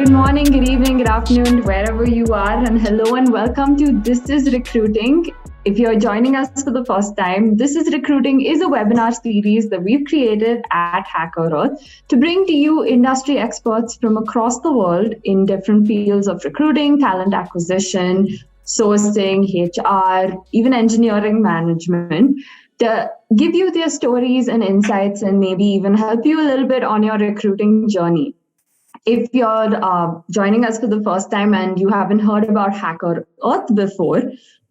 good morning, good evening, good afternoon, wherever you are. And hello and welcome to This is Recruiting. If you're joining us for the first time, This is Recruiting is a webinar series that we've created at HackerEarth to bring to you industry experts from across the world in different fields of recruiting, talent acquisition, sourcing, HR, even engineering management, to give you their stories and insights and maybe even help you a little bit on your recruiting journey. If you're joining us for the first time and you haven't heard about HackerEarth before,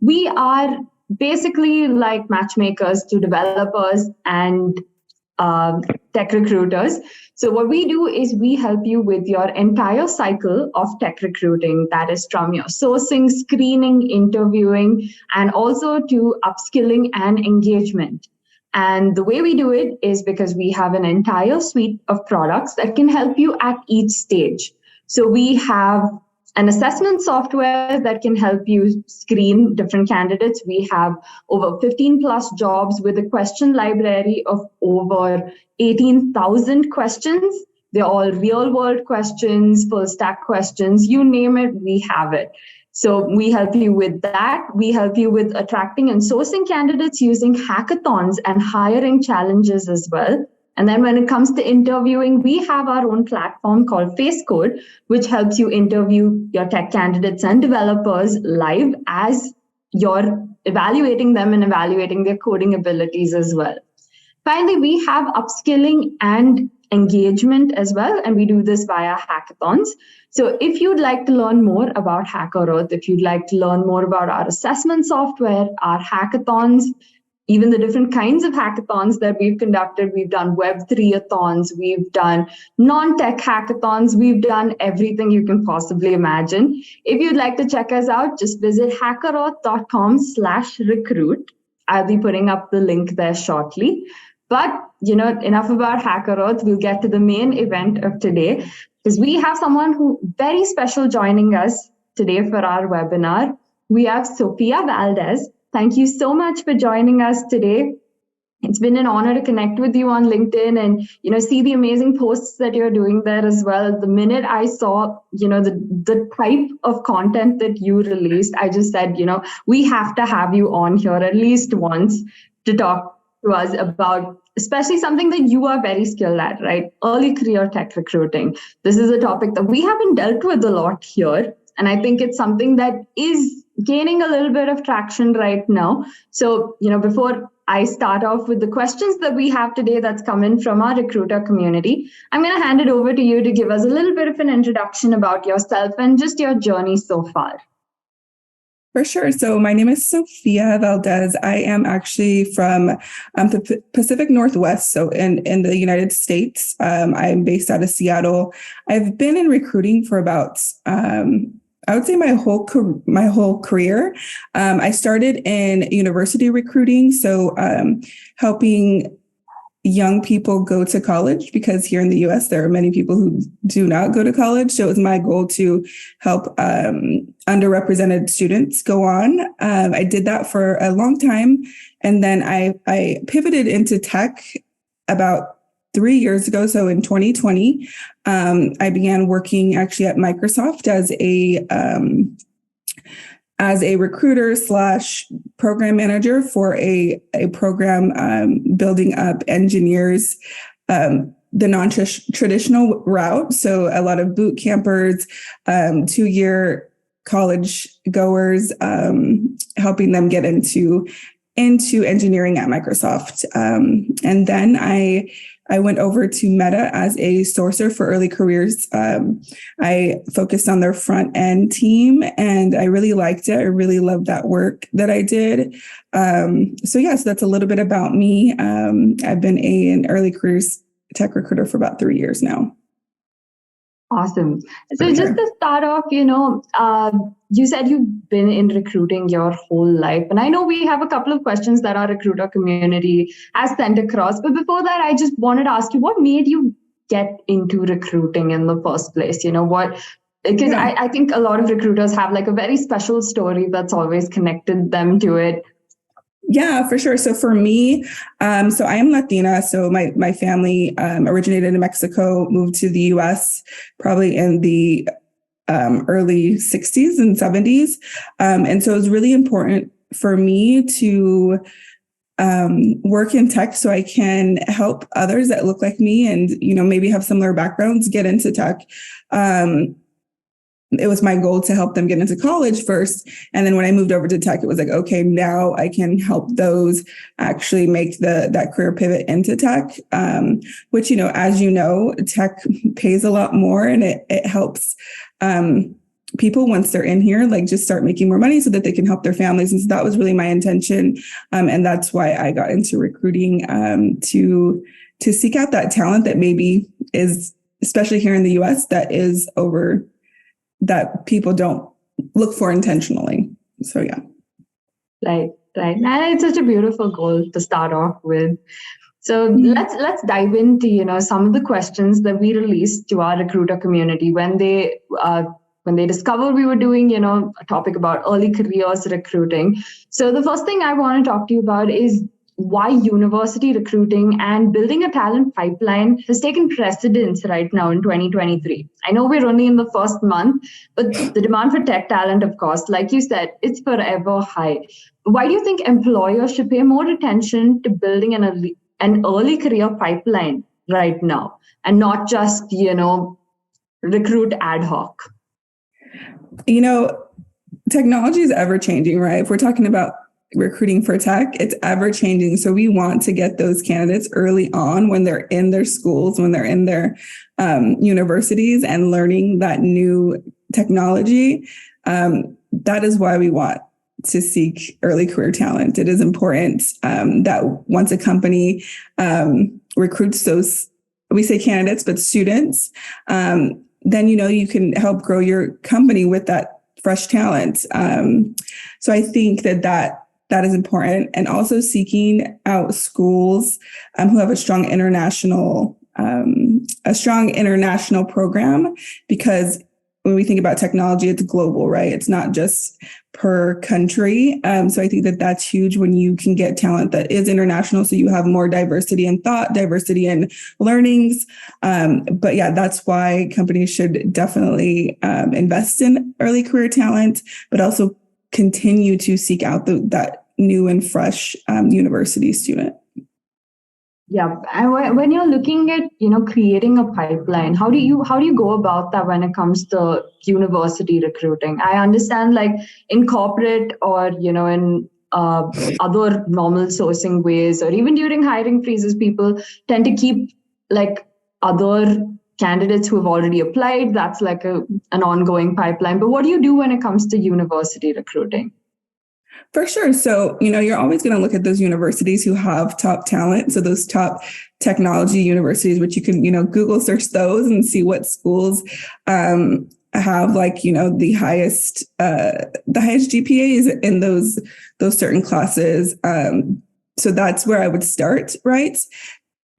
we are basically like matchmakers to developers and tech recruiters. So what we do is we help you with your entire cycle of tech recruiting. That is from your sourcing, screening, interviewing, and also to upskilling and engagement. And the way we do it is because we have an entire suite of products that can help you at each stage. So we have an assessment software that can help you screen different candidates. We have over 15 plus jobs with a question library of over 18,000 questions. They're all real world questions, full stack questions, you name it, we have it. So we help you with that. We help you with attracting and sourcing candidates using hackathons and hiring challenges as well. And then when it comes to interviewing, we have our own platform called FaceCode, which helps you interview your tech candidates and developers live as you're evaluating them and evaluating their coding abilities as well. Finally, we have upskilling and engagement as well, and we do this via hackathons. So if you'd like to learn more about HackerEarth, if you'd like to learn more about our assessment software, our hackathons, even the different kinds of hackathons that we've conducted, we've done Web3-athons, we've done non-tech hackathons, we've done everything you can possibly imagine. If you'd like to check us out, just visit hackerearth.com/recruit. I'll be putting up the link there shortly. But, enough about HackerEarth. We'll get to the main event of today, because we have someone who very special joining us today for our webinar. We have Sophia Valdez. Thank you so much for joining us today. It's been an honor to connect with you on LinkedIn and, see the amazing posts that you're doing there as well. The minute I saw, the type of content that you released, I just said, we have to have you on here at least once to talk to us about especially something that you are very skilled at, right? Early career tech recruiting. This is a topic that we haven't dealt with a lot here. And I think it's something that is gaining a little bit of traction right now. So, before I start off with the questions that we have today that's come in from our recruiter community, I'm going to hand it over to you to give us a little bit of an introduction about yourself and just your journey so far. For sure. So my name is Sophia Valdez. I am actually from the Pacific Northwest, so in the United States. I'm based out of Seattle. I've been in recruiting for about, I would say my whole career. I started in university recruiting, so helping young people go to college, because here in the US, there are many people who do not go to college. So it was my goal to help underrepresented students go on. I did that for a long time. And then I pivoted into tech about 3 years ago. So in 2020, I began working actually at Microsoft as a recruiter / program manager for a program building up engineers the non-traditional route. So a lot of boot campers, 2-year college goers, helping them get into engineering at Microsoft. And then I went over to Meta as a sourcer for early careers. I focused on their front end team, and I really liked it. I really loved that work that I did. So that's a little bit about me. I've been an early careers tech recruiter for about 3 years now. Awesome. So just to start off, you said you've been in recruiting your whole life. And I know we have a couple of questions that our recruiter community has sent across. But before that, I just wanted to ask you, what made you get into recruiting in the first place? Because I think a lot of recruiters have like a very special story that's always connected them to it. Yeah, for sure. So for me, so I am Latina. So my family originated in Mexico, moved to the US probably in the early 60s and 70s. And so it was really important for me to work in tech so I can help others that look like me and, maybe have similar backgrounds get into tech. It was my goal to help them get into college first. And then when I moved over to tech, it was like, okay, now I can help those actually make that career pivot into tech, which, as tech pays a lot more, and it helps people once they're in here, like just start making more money so that they can help their families. And so that was really my intention. And that's why I got into recruiting, to seek out that talent that maybe is, especially here in the US, that people don't look for intentionally. So, yeah. Right. And it's such a beautiful goal to start off with. So let's dive into, some of the questions that we released to our recruiter community when they discovered we were doing, a topic about early careers recruiting. So the first thing I want to talk to you about is why university recruiting and building a talent pipeline has taken precedence right now in 2023. I know we're only in the first month, but the demand for tech talent, of course, like you said, it's forever high. Why do you think employers should pay more attention to building an early career pipeline right now and not just, recruit ad hoc? Technology is ever changing, right? If we're talking about recruiting for tech, it's ever changing. So we want to get those candidates early on when they're in their schools, when they're in their universities and learning that new technology. That is why we want to seek early career talent. It is important that once a company recruits those, we say candidates, but students, then, you can help grow your company with that fresh talent. So I think that is important. And also seeking out schools who have a strong international program, because when we think about technology, it's global, right? It's not just per country. So I think that's huge when you can get talent that is international. So you have more diversity in thought, diversity in learnings. But yeah, that's why companies should definitely invest in early career talent, but also continue to seek out that new and fresh university student. Yeah, and when you're looking at creating a pipeline, how do you go about that when it comes to university recruiting? I understand, like in corporate or in other normal sourcing ways, or even during hiring freezes, people tend to keep like other candidates who have already applied. That's like an ongoing pipeline. But what do you do when it comes to university recruiting? For sure. So, you're always going to look at those universities who have top talent. So those top technology universities, which you can, Google search those and see what schools have the highest GPAs in those certain classes. So that's where I would start, right?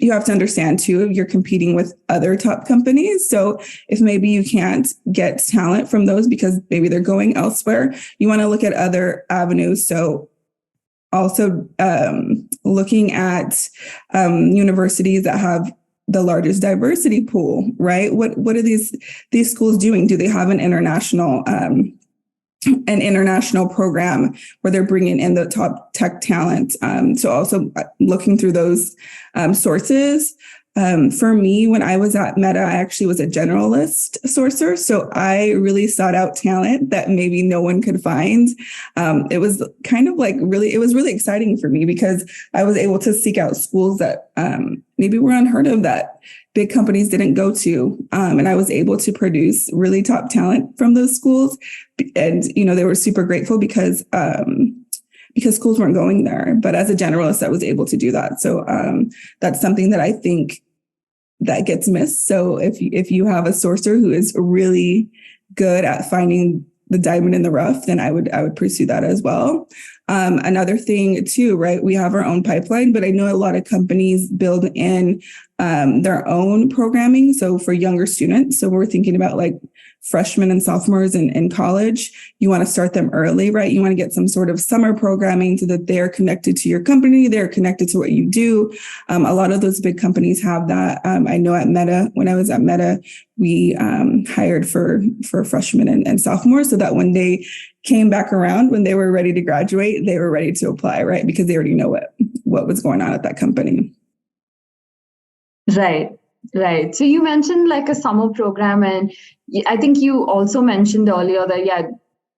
You have to understand too, you're competing with other top companies. So if maybe you can't get talent from those because maybe they're going elsewhere, you want to look at other avenues. So also looking at universities that have the largest diversity pool, right? What are these schools doing? Do they have an international program where they're bringing in the top tech talent? So also looking through those sources. For me, when I was at Meta, I actually was a generalist sourcer. So I really sought out talent that maybe no one could find. It was kind of like it was really exciting for me because I was able to seek out schools that maybe were unheard of, that big companies didn't go to. And I was able to produce really top talent from those schools. And, they were super grateful because schools weren't going there. But as a generalist, I was able to do that. So that's something that I think that gets missed. So if you have a sourcer who is really good at finding the diamond in the rough, then I would pursue that as well. Another thing too, right? We have our own pipeline, but I know a lot of companies build in their own programming. So for younger students, so we're thinking about like freshmen and sophomores in college, you want to start them early, right? You want to get some sort of summer programming so that they're connected to your company, they're connected to what you do. A lot of those big companies have that. I know at Meta, when I was at Meta, we hired for freshmen and sophomores so that when they came back around, when they were ready to graduate, they were ready to apply, right? Because they already know what was going on at that company. Right. Right. So you mentioned like a summer program, and I think you also mentioned earlier that, yeah,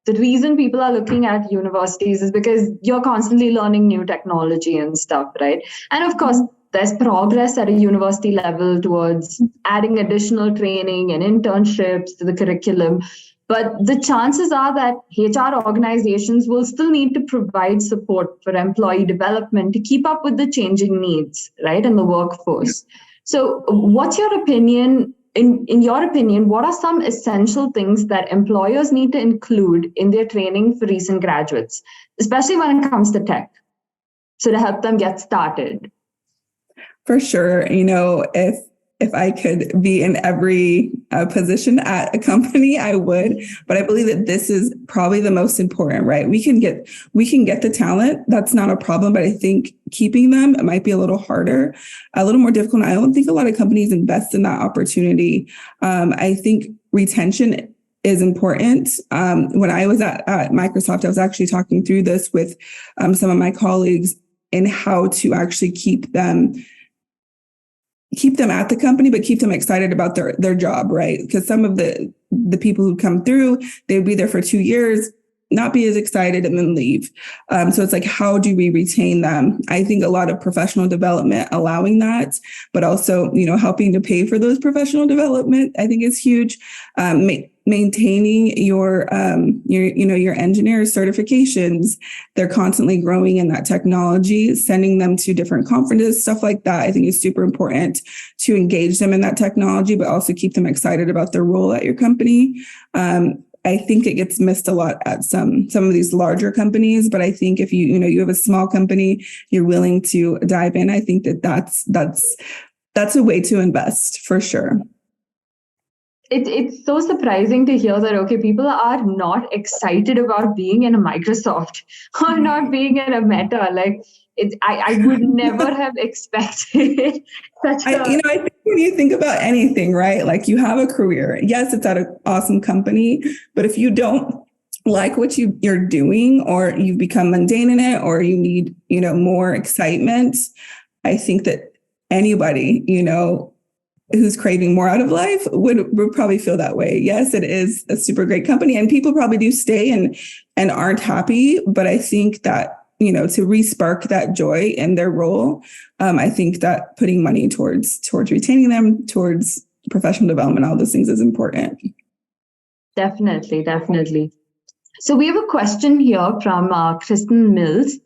the reason people are looking at universities is because you're constantly learning new technology and stuff, right? And of course, there's progress at a university level towards adding additional training and internships to the curriculum. But the chances are that HR organizations will still need to provide support for employee development to keep up with the changing needs, right, in the workforce. So what's your opinion? In your opinion, what are some essential things that employers need to include in their training for recent graduates, especially when it comes to tech, so to help them get started? For sure. If I could be in every position at a company, I would. But I believe that this is probably the most important, right? We can get the talent. That's not a problem. But I think keeping them, it might be a little harder, a little more difficult. I don't think a lot of companies invest in that opportunity. I think retention is important. When I was at Microsoft, I was actually talking through this with some of my colleagues in how to actually keep them at the company, but keep them excited about their job, right? Because some of the people who come through, they would be there for 2 years, not be as excited, and then leave. So it's like, how do we retain them? I think a lot of professional development, allowing that, but also, helping to pay for those professional development, I think is huge. Maintaining your engineers certifications. They're constantly growing in that technology, sending them to different conferences, stuff like that. I think is super important to engage them in that technology, but also keep them excited about their role at your company. I think it gets missed a lot at some of these larger companies, but I think if you have a small company, you're willing to dive in, I think that's a way to invest for sure. It's so surprising to hear that, okay, people are not excited about being in a Microsoft or not being in a Meta. Like, I would never have expected such a... I think when you think about anything, right? Like, you have a career. Yes, it's at an awesome company, but if you don't like what you're doing, or you've become mundane in it, or you need, more excitement, I think that anybody, who's craving more out of life would probably feel that way. Yes, it is a super great company, and people probably do stay and aren't happy. But I think that, to re-spark that joy in their role, I think that putting money towards retaining them, towards professional development, all those things is important. Definitely. So we have a question here from Kristen Mills.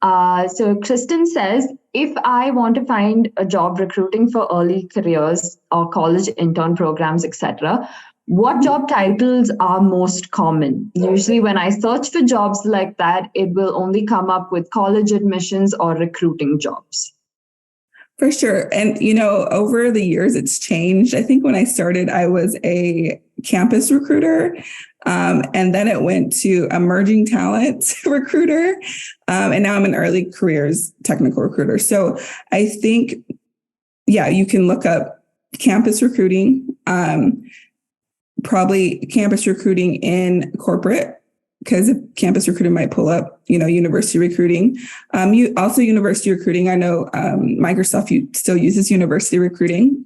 So Kristen says, if I want to find a job recruiting for early careers or college intern programs, etc., what job titles are most common? Usually when I search for jobs like that, it will only come up with college admissions or recruiting jobs. For sure. And, over the years, it's changed. I think when I started, I was a campus recruiter. And then it went to emerging talent recruiter. And now I'm an early careers technical recruiter. So I think, you can look up campus recruiting, probably campus recruiting in corporate, because campus recruiting might pull up, university recruiting. University recruiting. I know Microsoft still uses university recruiting.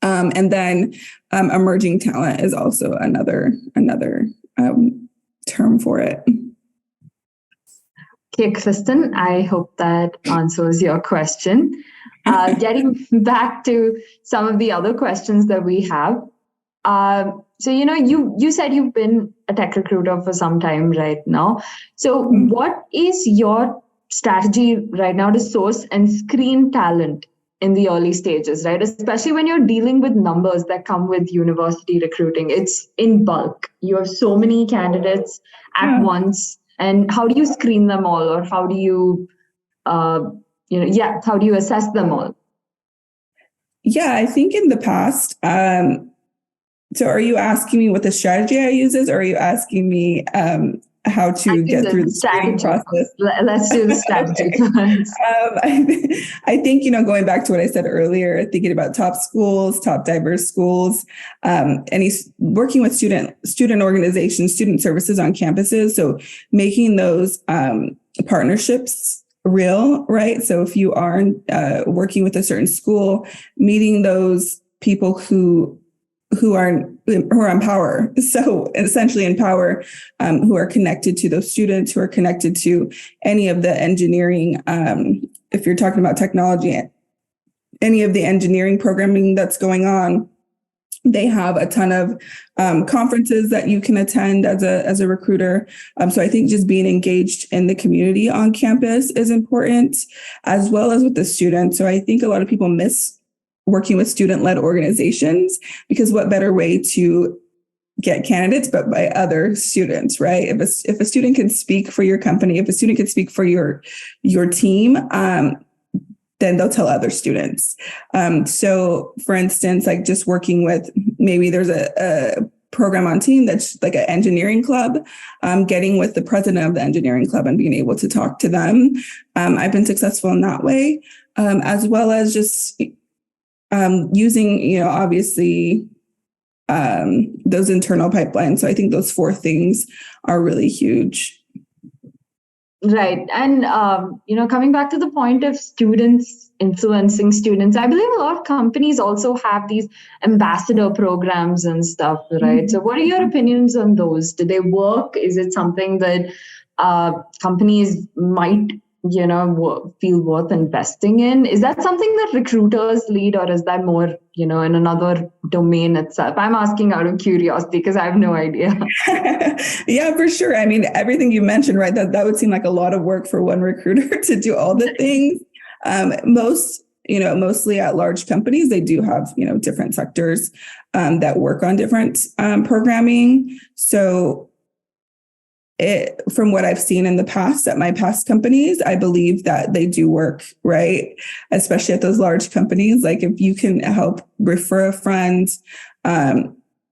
And then emerging talent is also another term for it. Okay, Kristen, I hope that answers your question. Getting back to some of the other questions that we have. So, you said you've been a tech recruiter for some time right now. So what is your strategy right now to source and screen talent in the early stages, right? Especially when you're dealing with numbers that come with university recruiting. It's in bulk. You have so many candidates at once. And how do you screen them all? Or how do you, how do you assess them all? Yeah, I think in the past, So are you asking me what the strategy I use is, or are you asking me how to get through the screening process? Let's do the strategy first. I think, going back to what I said earlier, thinking about top schools, top diverse schools, and he's working with student organizations, student services on campuses. So making those partnerships real, right? So if you are working with a certain school, meeting those people who are in power. So essentially in power, who are connected to those students, who are connected to any of the engineering, if you're talking about technology, any of the engineering programming that's going on. They have a ton of conferences that you can attend as a recruiter. So I think just being engaged in the community on campus is important, as well as with the students. So I think a lot of people miss working with student-led organizations, because what better way to get candidates but by other students, right? If a student can speak for your company, if a student can speak for your team, then they'll tell other students. So for instance, like just working with, maybe there's a program on team that's like an engineering club, getting with the president of the engineering club and being able to talk to them. I've been successful in that way, as well as just using, obviously, those internal pipelines. So I think those 4 things are really huge. Right. And, coming back to the point of students influencing students, I believe a lot of companies also have these ambassador programs and stuff, right? Mm-hmm. So what are your opinions on those? Do they work? Is it something that companies might feel worth investing in? Is that something that recruiters lead, or is that more, in another domain itself? I'm asking out of curiosity because I have no idea. Yeah, for sure. I mean, everything you mentioned, right? That would seem like a lot of work for one recruiter to do all the things. Mostly at large companies, they do have, different sectors that work on different programming. So from what I've seen in the past at my past companies, I believe that they do work, right? Especially at those large companies. Like if you can help refer a friend,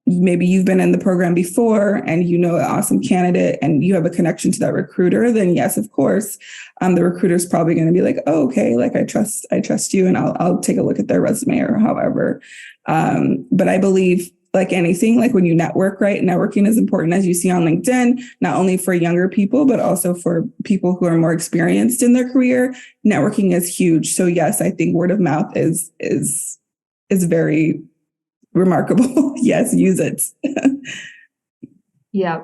maybe you've been in the program before and you know an awesome candidate and you have a connection to that recruiter, then yes, of course, the recruiter's probably going to be like, oh, okay, like I trust you, and I'll take a look at their resume or however. But I believe, like anything, like when you network, right? Networking is important, as you see on LinkedIn, not only for younger people, but also for people who are more experienced in their career. Networking is huge. So yes, I think word of mouth is very remarkable. Yes, use it. Yeah.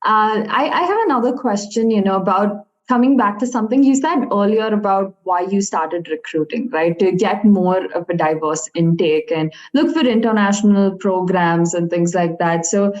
I have another question, about coming back to something you said earlier about why you started recruiting, right? To get more of a diverse intake and look for international programs and things like that. So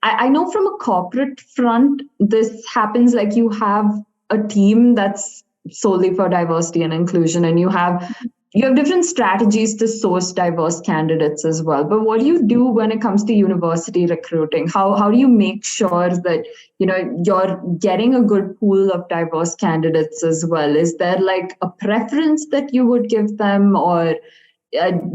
I know from a corporate front, this happens, like you have a team that's solely for diversity and inclusion, and you have different strategies to source diverse candidates as well. But what do you do when it comes to university recruiting? How do you make sure that you're getting a good pool of diverse candidates as well? Is there like a preference that you would give them, or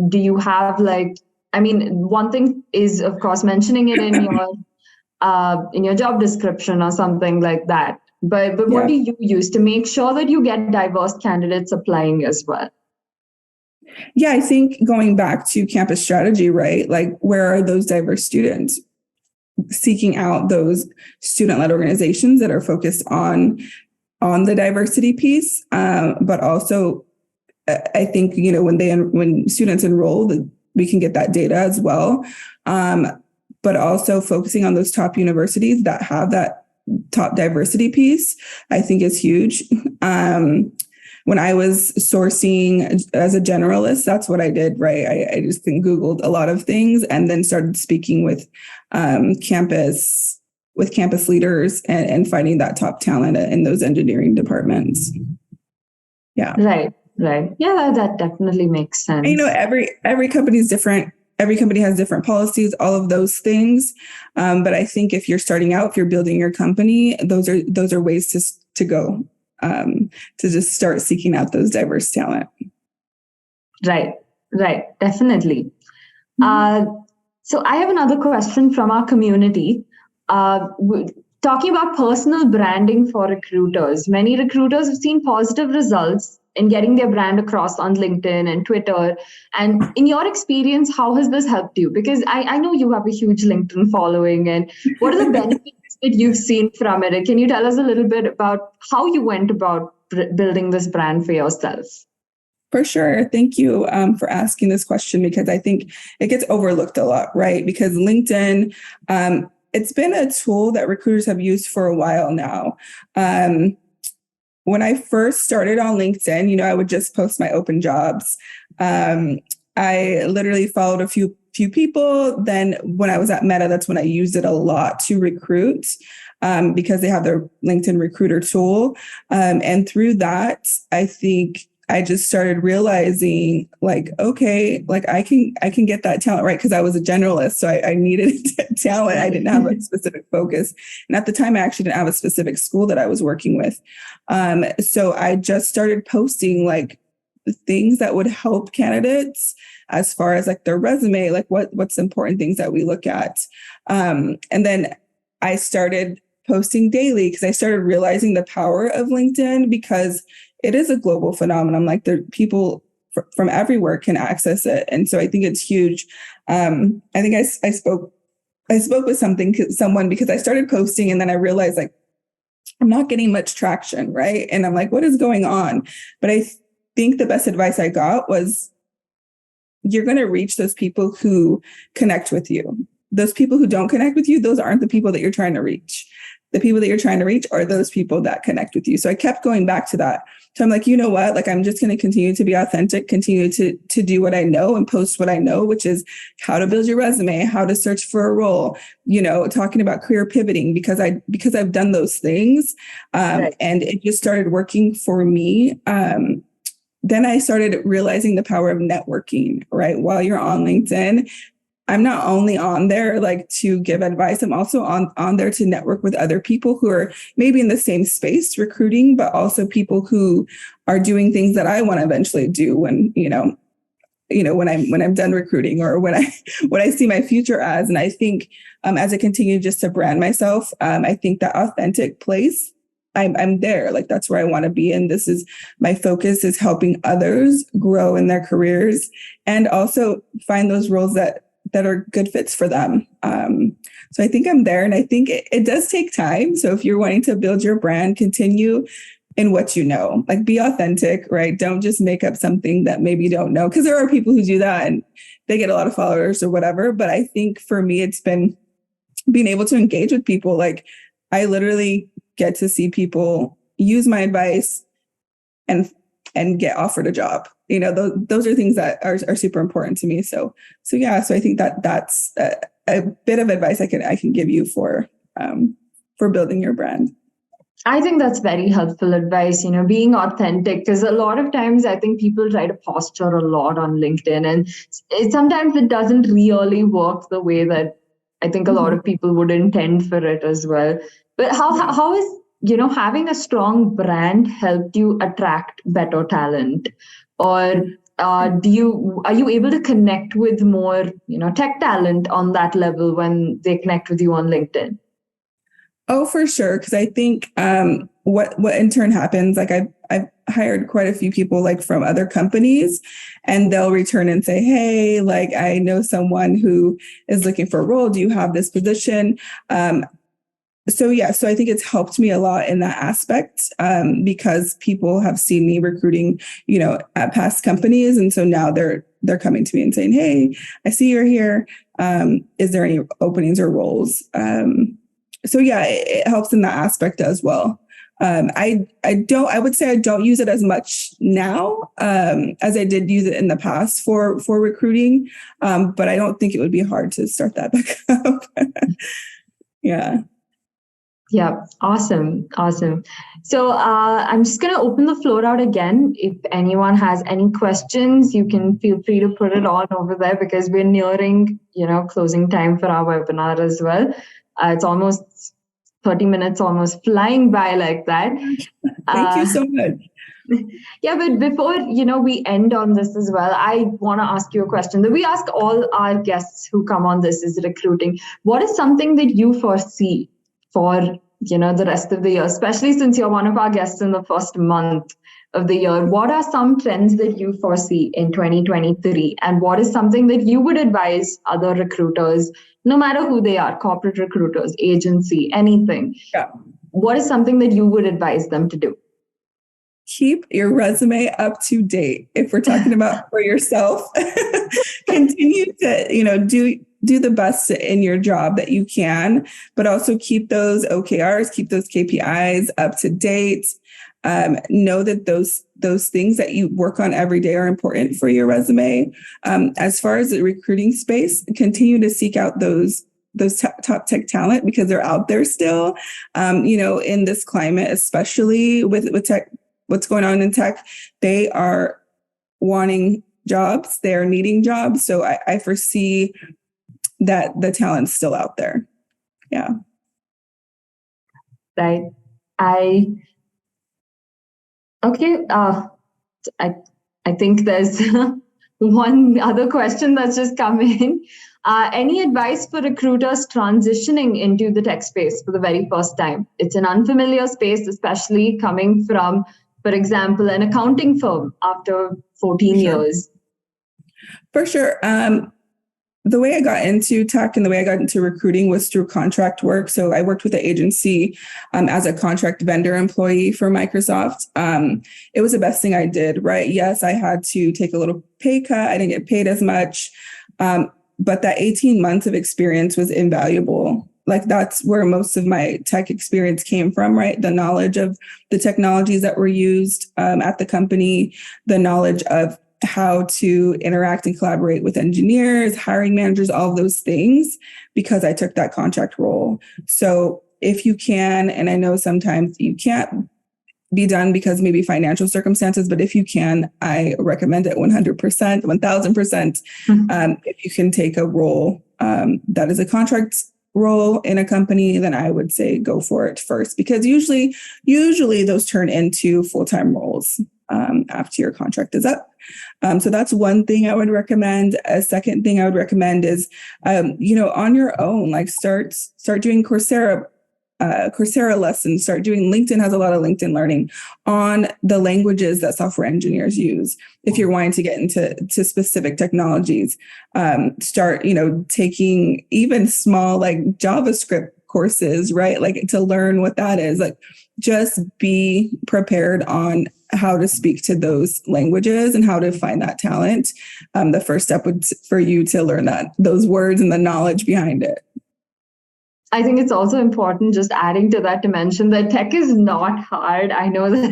do you have one thing is of course mentioning it in your job description or something like that. But what do you use to make sure that you get diverse candidates applying as well? Yeah, I think going back to campus strategy, right? Like, where are those diverse students? Seeking out those student-led organizations that are focused on the diversity piece, but also, I think when students enroll, we can get that data as well. But also focusing on those top universities that have that top diversity piece, I think is huge. When I was sourcing as a generalist, that's what I did, right? I just Googled a lot of things and then started speaking with campus leaders and finding that top talent in those engineering departments. Yeah. Right. Yeah, that definitely makes sense. And, every company is different. Every company has different policies, all of those things. But I think if you're starting out, if you're building your company, those are ways to go. To just start seeking out those diverse talent. Right, definitely. So I have another question from our community. Talking about personal branding for recruiters, many recruiters have seen positive results in getting their brand across on LinkedIn and Twitter. And in your experience, how has this helped you? Because I know you have a huge LinkedIn following, and what are the benefits that you've seen from it? And can you tell us a little bit about how you went about building this brand for yourself? For sure. Thank you for asking this question, because I think it gets overlooked a lot, right? Because LinkedIn, it's been a tool that recruiters have used for a while now. When I first started on LinkedIn, I would just post my open jobs. I literally followed a few people. Then when I was at Meta, that's when I used it a lot to recruit. Because they have their LinkedIn recruiter tool. And through that, I think I just started realizing okay, I can get that talent, right? Because I was a generalist. So I needed talent. I didn't have a specific focus. And at the time, I actually didn't have a specific school that I was working with. So I just started posting things that would help candidates as far as their resume, what's important things that we look at. And then I started posting daily because I started realizing the power of LinkedIn, because it is a global phenomenon. There people from everywhere can access it. And so I think it's huge. I think I spoke with someone because I started posting, and then I realized I'm not getting much traction. Right. And I'm what is going on? But I think the best advice I got was, you're going to reach those people who connect with you. Those people who don't connect with you, those aren't the people that you're trying to reach. The people that you're trying to reach are those people that connect with you. So I kept going back to that. So I'm you know what? I'm just going to continue to be authentic, continue to do what I know and post what I know, which is how to build your resume, how to search for a role, talking about career pivoting, because I've done those things. Right. And it just started working for me. Then I started realizing the power of networking, right? While you're on LinkedIn, I'm not only on there to give advice, I'm also on there to network with other people who are maybe in the same space recruiting, but also people who are doing things that I want to eventually do when I'm done recruiting, or what I see my future as. And I think as I continue just to brand myself, I think that authentic place, I'm there. That's where I want to be. And this is my focus, is helping others grow in their careers and also find those roles that are good fits for them. So I think I'm there, and I think it does take time. So if you're wanting to build your brand, continue in what you know, be authentic, right? Don't just make up something that maybe you don't know, because there are people who do that and they get a lot of followers or whatever. But I think for me, it's been being able to engage with people. I literally get to see people use my advice and get offered a job. Those are things that are super important to me. So I think that's a bit of advice I can give you for building your brand. I think that's very helpful advice, being authentic, because a lot of times I think people try to posture a lot on LinkedIn, and sometimes it doesn't really work the way that I think a lot of people would intend for it as well. But how is having a strong brand helped you attract better talent? Or are you able to connect with more, tech talent on that level when they connect with you on LinkedIn? Oh, for sure. Because I think what in turn happens, I've hired quite a few people from other companies, and they'll return and say, hey, I know someone who is looking for a role. Do you have this position? So I think it's helped me a lot in that aspect, because people have seen me recruiting, at past companies. And so now they're coming to me and saying, hey, I see you're here. Is there any openings or roles? It helps in that aspect as well. I would say I don't use it as much now as I did use it in the past for recruiting. But I don't think it would be hard to start that back up. Yeah. Yeah, awesome. So I'm just going to open the floor out again. If anyone has any questions, you can feel free to put it on over there, because we're nearing, closing time for our webinar as well. It's almost 30 minutes, almost flying by like that. Thank you so much. Yeah, but before, we end on this as well, I want to ask you a question that we ask all our guests who come on This Is Recruiting. What is something that you foresee for, the rest of the year, especially since you're one of our guests in the first month of the year? What are some trends that you foresee in 2023? And what is something that you would advise other recruiters, no matter who they are, corporate recruiters, agency, anything? Yeah. What is something that you would advise them to do? Keep your resume up to date. If we're talking about for yourself, continue to, do the best in your job that you can, but also keep those OKRs, keep those KPIs up to date. Know that those things that you work on every day are important for your resume. As far as the recruiting space, continue to seek out those top tech talent because they're out there still. In this climate, especially with tech, what's going on in tech, they are wanting jobs, they're needing jobs. So I foresee that the talent's still out there. Yeah. Right. Okay. I think there's one other question that's just come in. Any advice for recruiters transitioning into the tech space for the very first time? It's an unfamiliar space, especially coming from, for example, an accounting firm after 14 years. For sure. The way I got into tech and the way I got into recruiting was through contract work. So I worked with an agency as a contract vendor employee for Microsoft. It was the best thing I did, right? Yes, I had to take a little pay cut. I didn't get paid as much. But that 18 months of experience was invaluable. Like that's where most of my tech experience came from, right? The knowledge of the technologies that were used at the company, the knowledge of how to interact and collaborate with engineers, hiring managers, all of those things, because I took that contract role. So if you can, and I know sometimes you can't be done because maybe financial circumstances, but if you can, I recommend it 100%, 1000%. If you can take a role that is a contract role in a company, then I would say go for it first, because usually those turn into full-time roles after your contract is up. So that's one thing I would recommend. A second thing I would recommend is, on your own, like start doing Coursera lessons, start doing LinkedIn has a lot of LinkedIn learning on the languages that software engineers use. If you're wanting to get into specific technologies, start, taking even small like JavaScript courses, right? Like to learn what that is. Like just be prepared on how to speak to those languages and how to find that talent. The first step would for you to learn those words and the knowledge behind it. I think it's also important, just adding to that, to mention that tech is not hard. I know there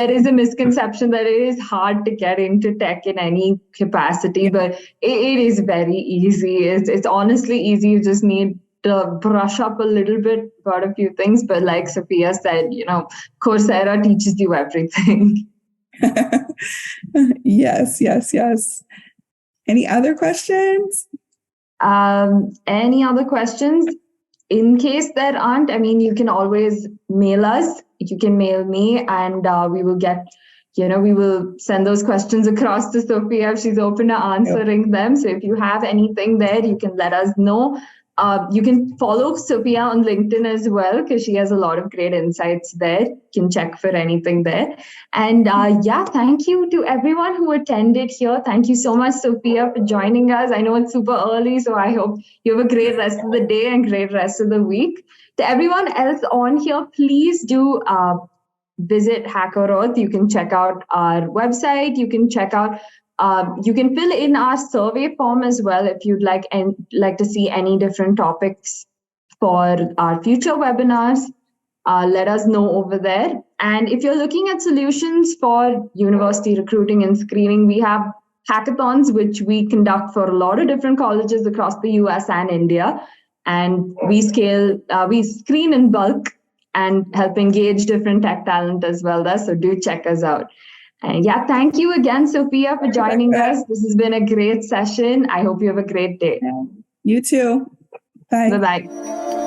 is a misconception that it is hard to get into tech in any capacity, but it is very easy. It's honestly easy. You just need to brush up a little bit about a few things. But like Sophia said, Coursera teaches you everything. Yes. Any other questions? Any other questions? In case there aren't, you can always mail us. You can mail me, and we will get, we will send those questions across to Sophia if she's open to answering them. So if you have anything there, you can let us know. You can follow Sophia on LinkedIn as well, because she has a lot of great insights there. You can check for anything there. And thank you to everyone who attended here. Thank you so much, Sophia, for joining us. I know it's super early, so I hope you have a great rest of the day and great rest of the week. To everyone else on here, please do visit HackerEarth. You can check out our website. You can check out you can fill in our survey form as well if you'd like to see any different topics for our future webinars. Let us know over there. And if you're looking at solutions for university recruiting and screening, we have hackathons, which we conduct for a lot of different colleges across the US and India. And we screen in bulk and help engage different tech talent as well there. So do check us out. And thank you again, Sophia, for joining us. This has been a great session. I hope you have a great day. You too. Bye. Bye-bye.